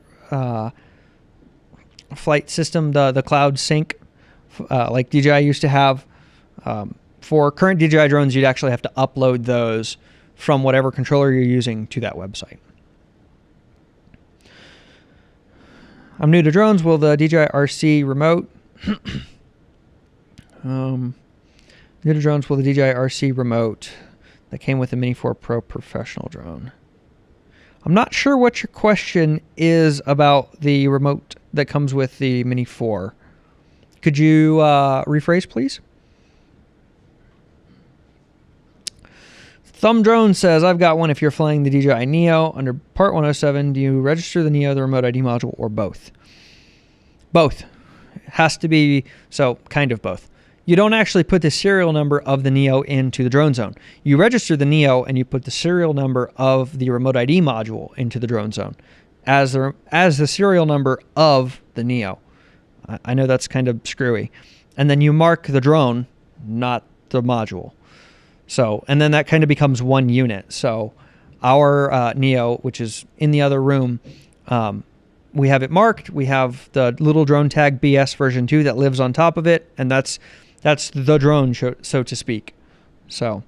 [SPEAKER 1] system, the cloud sync, like DJI used to have. For current DJI drones, you'd actually have to upload those from whatever controller you're using to that website. I'm new to drones. Will the DJI RC remote? New to drones. Will the DJI RC remote that came with the Mini 4 Pro professional drone? I'm not sure what your question is about the remote that comes with the Mini 4. Could you rephrase, please? Thumb Drone says, I've got one if you're flying the DJI Neo. Under Part 107, do you register the Neo, the remote ID module, or both? Both. It has to be, so kind of both. You don't actually put the serial number of the Neo into the drone zone. You register the Neo and you put the serial number of the remote ID module into the drone zone as the serial number of the Neo. I know that's kind of screwy. And then you mark the drone, not the module. So, and then that kind of becomes one unit. So our Neo, which is in the other room, we have it marked. We have the little drone tag BS version 2 that lives on top of it. And that's the drone, so to speak. So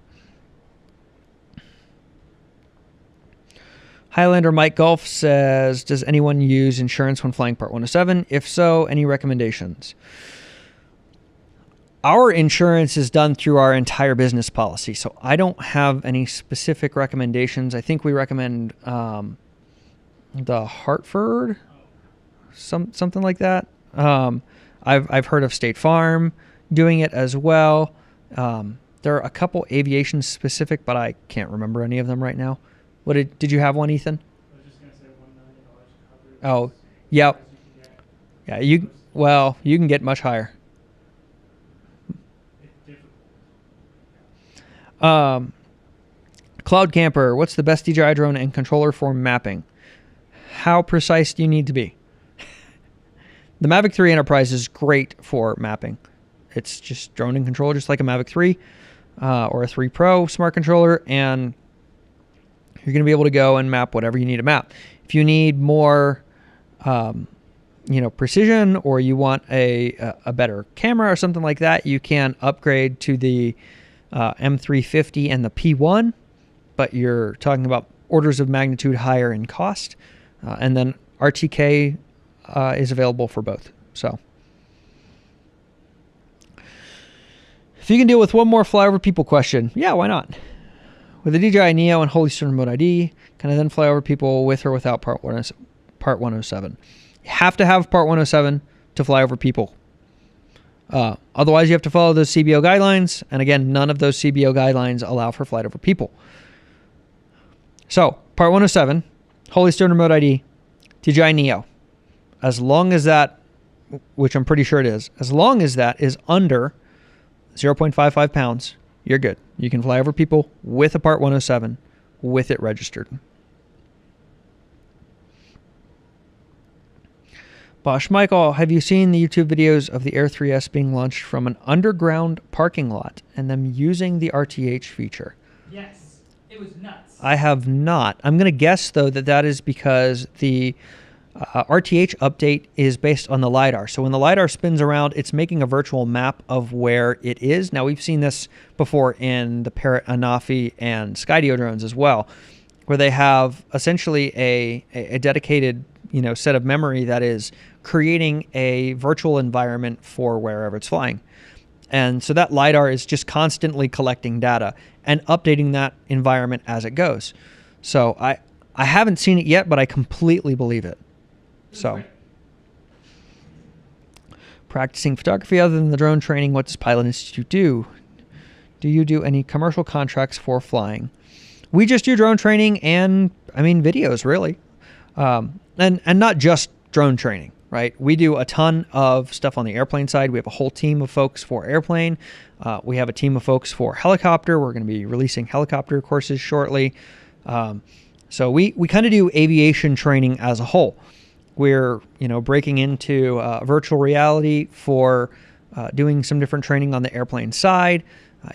[SPEAKER 1] Highlander Mike Golf says, does anyone use insurance when flying Part 107? If so, any recommendations? Our insurance is done through our entire business policy, so I don't have any specific recommendations. I think we recommend the Hartford, something like that. I've heard of State Farm doing it as well. There are a couple aviation specific, but I can't remember any of them right now. What did you have one, Ethan?
[SPEAKER 2] I was just going to say $1 million coverage.
[SPEAKER 1] Oh, yep. Yeah, you can get much higher. Cloud Camper, what's the best DJI drone and controller for mapping? How precise do you need to be? The Mavic 3 Enterprise is great for mapping. It's just drone and controller, just like a Mavic 3 or a 3 Pro smart controller, and you're going to be able to go and map whatever you need to map. If you need more precision, or you want a better camera or something like that, you can upgrade to the M350 and the P1, but you're talking about orders of magnitude higher in cost. And then RTK is available for both. So if you can deal with one more flyover people question, yeah, why not? With the DJI Neo and Holy Stern Remote ID, can I then fly over people with or without Part 107? You have to have Part 107 to fly over people. Otherwise, you have to follow those CBO guidelines. And again, none of those CBO guidelines allow for flight over people. So, Part 107, Holy Stern Remote ID, DJI Neo. As long as that, which I'm pretty sure it is, as long as that is under 0.55 pounds, you're good. You can fly over people with a Part 107 with it registered. Bosch Michael, have you seen the YouTube videos of the Air 3S being launched from an underground parking lot and them using the RTH feature?
[SPEAKER 2] Yes, it was nuts.
[SPEAKER 1] I have not. I'm going to guess, though, that that is because the RTH update is based on the LiDAR. So when the LiDAR spins around, it's making a virtual map of where it is. Now, we've seen this before in the Parrot, Anafi, and Skydio drones as well, where they have essentially a dedicated set of memory that is creating a virtual environment for wherever it's flying. And so that LiDAR is just constantly collecting data and updating that environment as it goes. So I haven't seen it yet, but I completely believe it. So practicing photography other than the drone training, what does Pilot Institute do? Do you do any commercial contracts for flying? We just do drone training and, videos, really. And not just drone training, right? We do a ton of stuff on the airplane side. We have a whole team of folks for airplane. We have a team of folks for helicopter. We're going to be releasing helicopter courses shortly. So we kind of do aviation training as a whole. We're, breaking into virtual reality for doing some different training on the airplane side.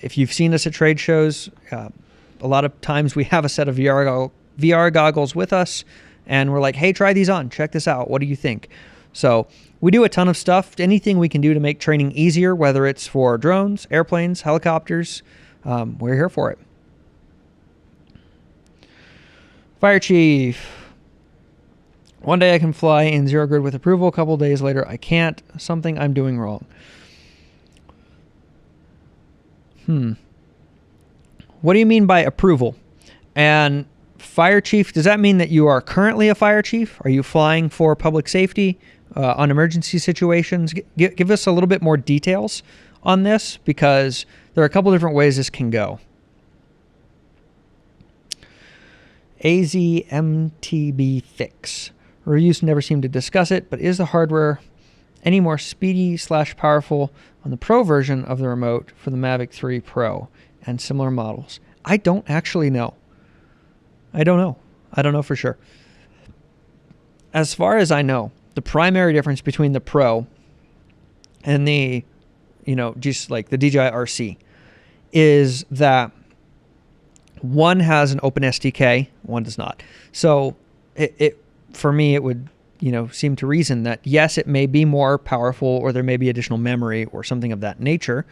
[SPEAKER 1] If you've seen us at trade shows, a lot of times we have a set of VR goggles with us, and we're like, hey, try these on. Check this out. What do you think? So we do a ton of stuff. Anything we can do to make training easier, whether it's for drones, airplanes, helicopters, we're here for it. Fire Chief. One day I can fly in zero grid with approval. A couple days later, I can't. Something I'm doing wrong. What do you mean by approval? And Fire Chief, does that mean that you are currently a Fire Chief? Are you flying for public safety on emergency situations? Give us a little bit more details on this, because there are a couple different ways this can go. AZMTB Fix. Reviews never seem to discuss it, but is the hardware any more speedy / powerful on the Pro version of the remote for the Mavic 3 Pro and similar models? I don't actually know. I don't know for sure. As far as I know, the primary difference between the Pro and the, just like the DJI RC is that one has an open SDK, one does not. So for me, it would, seem to reason that yes, it may be more powerful, or there may be additional memory or something of that nature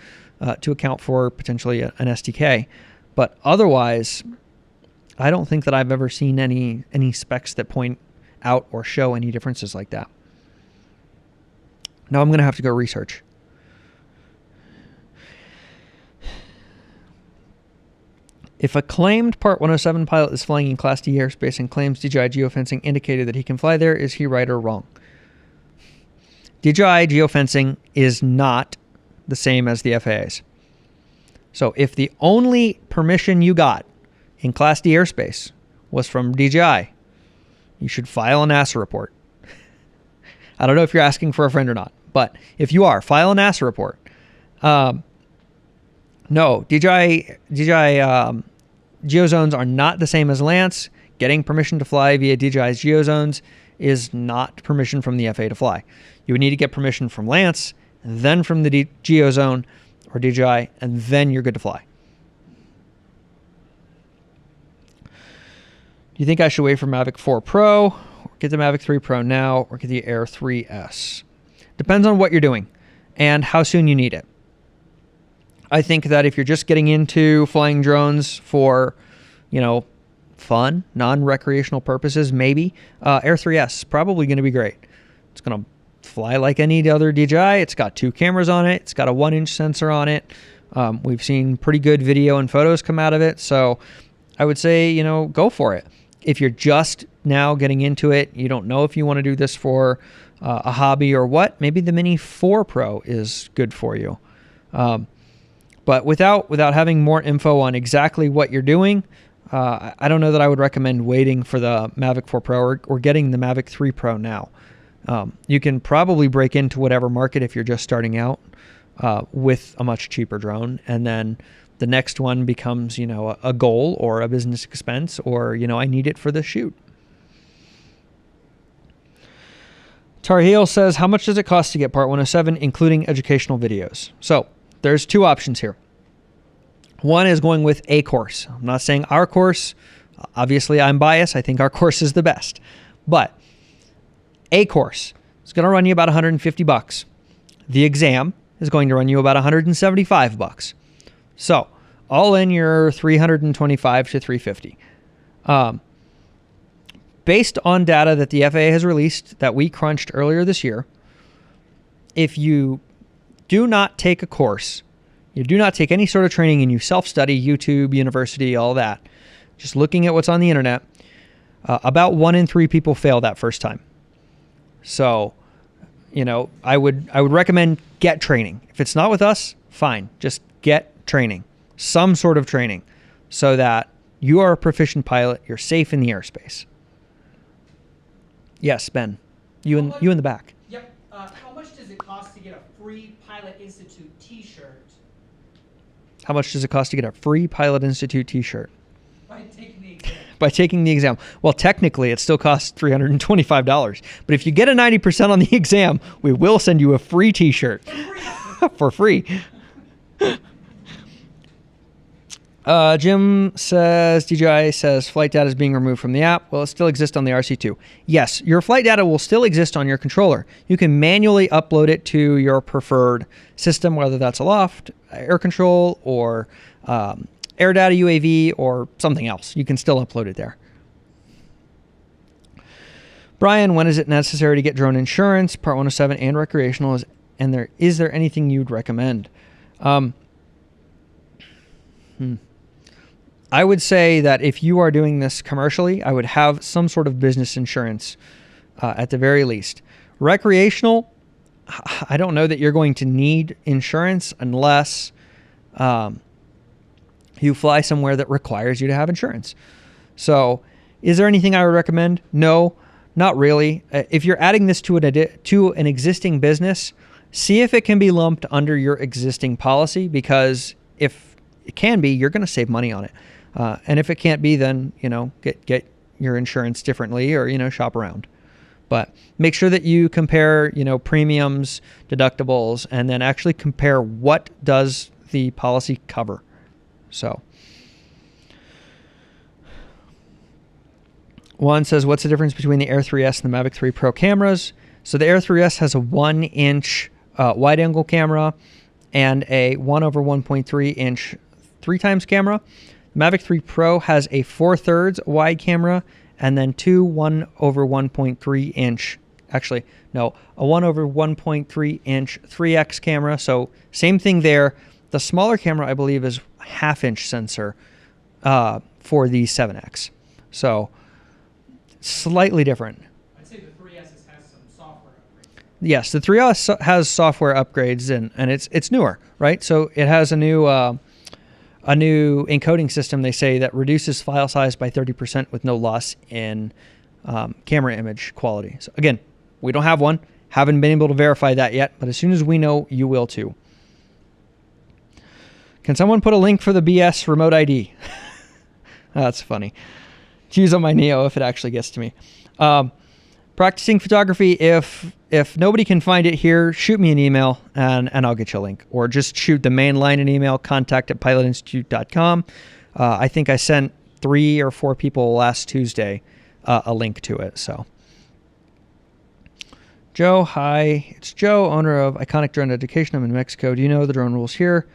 [SPEAKER 1] to account for potentially an SDK. But otherwise, I don't think that I've ever seen any specs that point out or show any differences like that. Now I'm going to have to go research. If a claimed Part 107 pilot is flying in Class D airspace and claims DJI geofencing indicated that he can fly there, is he right or wrong? DJI geofencing is not the same as the FAA's. So if the only permission you got in Class D airspace was from DJI, you should file a NASA report. I don't know if you're asking for a friend or not, but if you are, file a NASA report. No, DJI geozones are not the same as LAANC. Getting permission to fly via DJI's geozones is not permission from the FAA to fly. You would need to get permission from LAANC, then from the geozone or DJI, and then you're good to fly. Do you think I should wait for Mavic 4 Pro, or get the Mavic 3 Pro now, or get the Air 3S? Depends on what you're doing and how soon you need it. I think that if you're just getting into flying drones for, fun, non-recreational purposes, maybe, Air 3S is probably going to be great. It's going to fly like any other DJI. It's got 2 cameras on it. It's got a 1-inch sensor on it. We've seen pretty good video and photos come out of it. So I would say, go for it. If you're just now getting into it, you don't know if you want to do this for a hobby or what, maybe the Mini 4 Pro is good for you. But without having more info on exactly what you're doing, I don't know that I would recommend waiting for the Mavic 4 Pro or getting the Mavic 3 Pro now. You can probably break into whatever market if you're just starting out with a much cheaper drone, and then the next one becomes, a goal or a business expense, or, I need it for the shoot. Tarheel says, how much does it cost to get Part 107, including educational videos? So there's two options here. One is going with a course. I'm not saying our course. Obviously, I'm biased. I think our course is the best. But a course is going to run you about $150. The exam is going to run you about $175. So all in, you're $325 to $350. Based on data that the FAA has released that we crunched earlier this year, if you do not take a course, you do not take any sort of training, and you self-study, YouTube, university, all that, just looking at what's on the internet, about 1 in 3 people fail that first time. So, I would recommend get training. If it's not with us, fine. Just get training, some sort of training, so that you are a proficient pilot. You're safe in the airspace. Yes, Ben, you in the back.
[SPEAKER 2] Yep. How much does it cost to get a free Pilot Institute T-shirt?
[SPEAKER 1] How much does it cost to get a free Pilot Institute T-shirt?
[SPEAKER 2] By taking the exam.
[SPEAKER 1] By taking the exam. Well, technically, it still costs $325. But if you get a 90% on the exam, we will send you a free T-shirt. For free. Jim says, DJI says, flight data is being removed from the app. Will it still exist on the RC2? Yes, your flight data will still exist on your controller. You can manually upload it to your preferred system, whether that's Aloft, Air Control, or Air Data UAV, or something else. You can still upload it there. Brian, when is it necessary to get drone insurance, Part 107 and recreational? Is there anything you'd recommend? I would say that if you are doing this commercially, I would have some sort of business insurance at the very least. Recreational, I don't know that you're going to need insurance unless you fly somewhere that requires you to have insurance. So is there anything I would recommend? No, not really. If you're adding this to an existing business, see if it can be lumped under your existing policy, because if it can be, you're going to save money on it. And if it can't be, then, get your insurance differently, or, shop around. But make sure that you compare, premiums, deductibles, and then actually compare what does the policy cover. So one says, what's the difference between the Air 3S and the Mavic 3 Pro cameras? So the Air 3S has a 1-inch wide angle camera and a 1/1.3 inch 3x camera. The Mavic 3 Pro has a 4/3 wide camera and then two 1/1.3 inch, actually, no, a 1/1.3 inch 3x camera. So same thing there. The smaller camera, I believe, is 1/2-inch sensor for the 7X. So slightly different.
[SPEAKER 2] I'd say the 3S has some software upgrades.
[SPEAKER 1] Yes, the 3S has software upgrades, and it's newer, right? So it has a new encoding system, they say, that reduces file size by 30% with no loss in camera image quality. So again, we don't have one. Haven't been able to verify that yet, but as soon as we know, you will too. Can someone put a link for the BS remote ID? That's funny. To use on my Neo if it actually gets to me. Practicing photography, if nobody can find it here, shoot me an email and I'll get you a link. Or just shoot the main line an email, contact@pilotinstitute.com. I think I sent 3 or 4 people last Tuesday a link to it. So, Joe, hi. It's Joe, owner of Iconic Drone Education. I'm in Mexico. Do you know the drone rules here?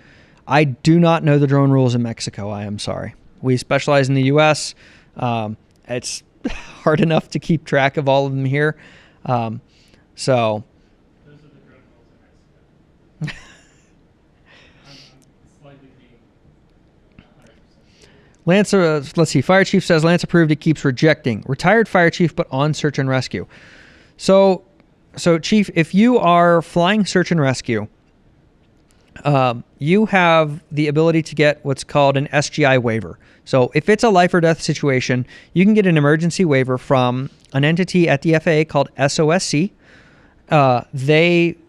[SPEAKER 1] I do not know the drone rules in Mexico. I am sorry. We specialize in the U.S. It's hard enough to keep track of all of them here. So
[SPEAKER 2] those are the drone rules in Mexico. I'm slightly being 100%.
[SPEAKER 1] Lance, let's see. Fire Chief says Lance approved. It keeps rejecting. Retired Fire Chief, but on search and rescue. So Chief, if you are flying search and rescue, you have the ability to get what's called an SGI waiver. So if it's a life or death situation, you can get an emergency waiver from an entity at the FAA called SOSC.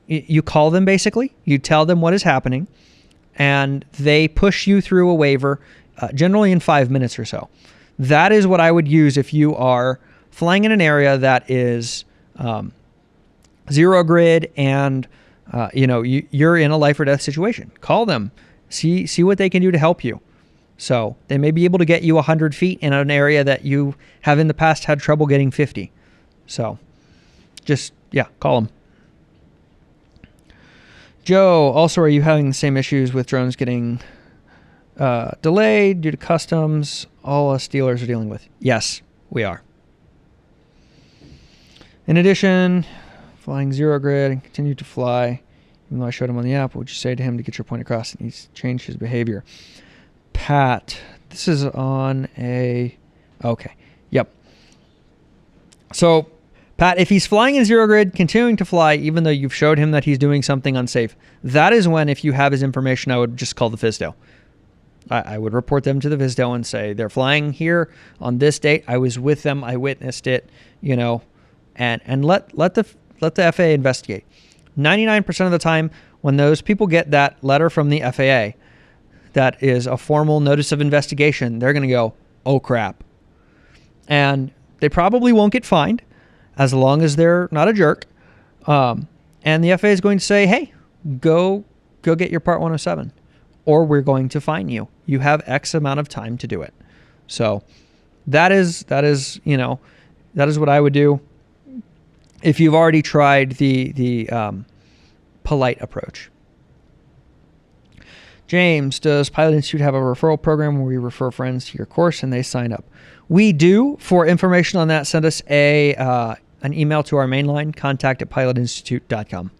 [SPEAKER 1] You call them basically, you tell them what is happening, and they push you through a waiver, generally in 5 minutes or so. That is what I would use if you are flying in an area that is zero grid and you're in a life or death situation. Call them, see what they can do to help you. So they may be able to get you 100 feet in an area that you have in the past had trouble getting 50. So just, call them. Joe, also, are you having the same issues with drones getting delayed due to customs all us dealers are dealing with? Yes, we are. In addition, flying zero grid and continued to fly, even though I showed him on the app, what would you say to him to get your point across? And he's changed his behavior. Pat, this is on a... Okay, yep. So, Pat, if he's flying in zero grid, continuing to fly, even though you've showed him that he's doing something unsafe, that is when, if you have his information, I would just call the FSDO. I would report them to the FSDO and say, they're flying here on this date. I was with them. I witnessed it, and let the FAA investigate. 99% of the time, when those people get that letter from the FAA, that is a formal notice of investigation, they're going to go, oh crap. And they probably won't get fined as long as they're not a jerk. And the FAA is going to say, hey, go get your Part 107, or we're going to fine you. You have X amount of time to do it. So that is what I would do if you've already tried the polite approach. James, does Pilot Institute have a referral program where we refer friends to your course and they sign up? We do. For information on that, send us an email to our main line, contact@pilotinstitute.com.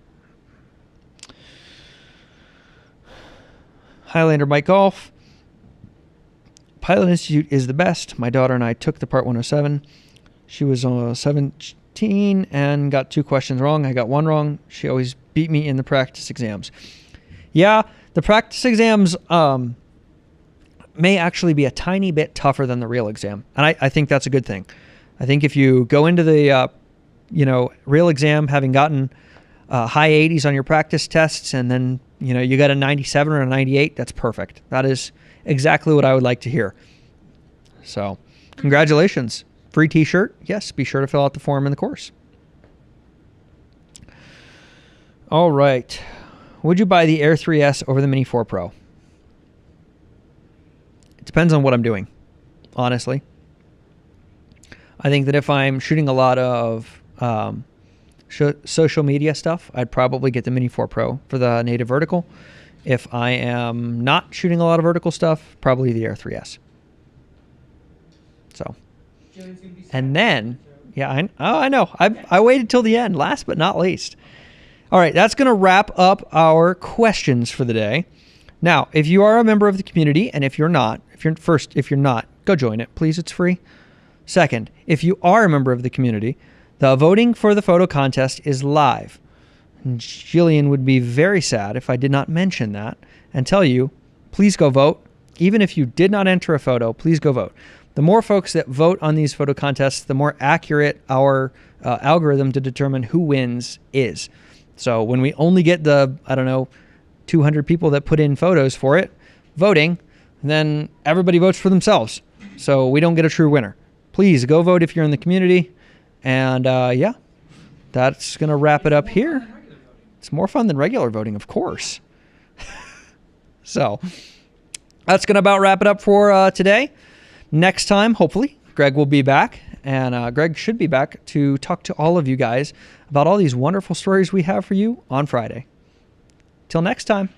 [SPEAKER 1] Highlander Mike Golf. Pilot Institute is the best. My daughter and I took the Part 107. She was 17 and got 2 questions wrong. I got 1 wrong. She always beat me in the practice exams. Yeah, the practice exams may actually be a tiny bit tougher than the real exam. And I think that's a good thing. I think if you go into the real exam having gotten high 80s on your practice tests, and then you got a 97 or a 98, that's perfect. That is exactly what I would like to hear. So congratulations. Free t-shirt. Yes, be sure to fill out the form in the course. All right. Would you buy the Air 3S over the Mini 4 Pro? It depends on what I'm doing, honestly. I think that if I'm shooting a lot of social media stuff, I'd probably get the Mini 4 Pro for the native vertical. If I am not shooting a lot of vertical stuff, probably the Air 3S. So, and then, I know. I waited till the end, last but not least. All right, that's going to wrap up our questions for the day. Now, if you are a member of the community, and if you're not, go join it. Please, it's free. Second, if you are a member of the community, the voting for the photo contest is live. Jillian would be very sad if I did not mention that and tell you, please go vote. Even if you did not enter a photo, please go vote. The more folks that vote on these photo contests, the more accurate our algorithm to determine who wins is. So when we only get the, 200 people that put in photos for it voting, then everybody votes for themselves. So we don't get a true winner. Please go vote if you're in the community. And that's going to wrap it up here. It's more fun than regular voting, of course. So that's going to about wrap it up for today. Next time, hopefully, Greg will be back. And Greg should be back to talk to all of you guys about all these wonderful stories we have for you on Friday. Till next time.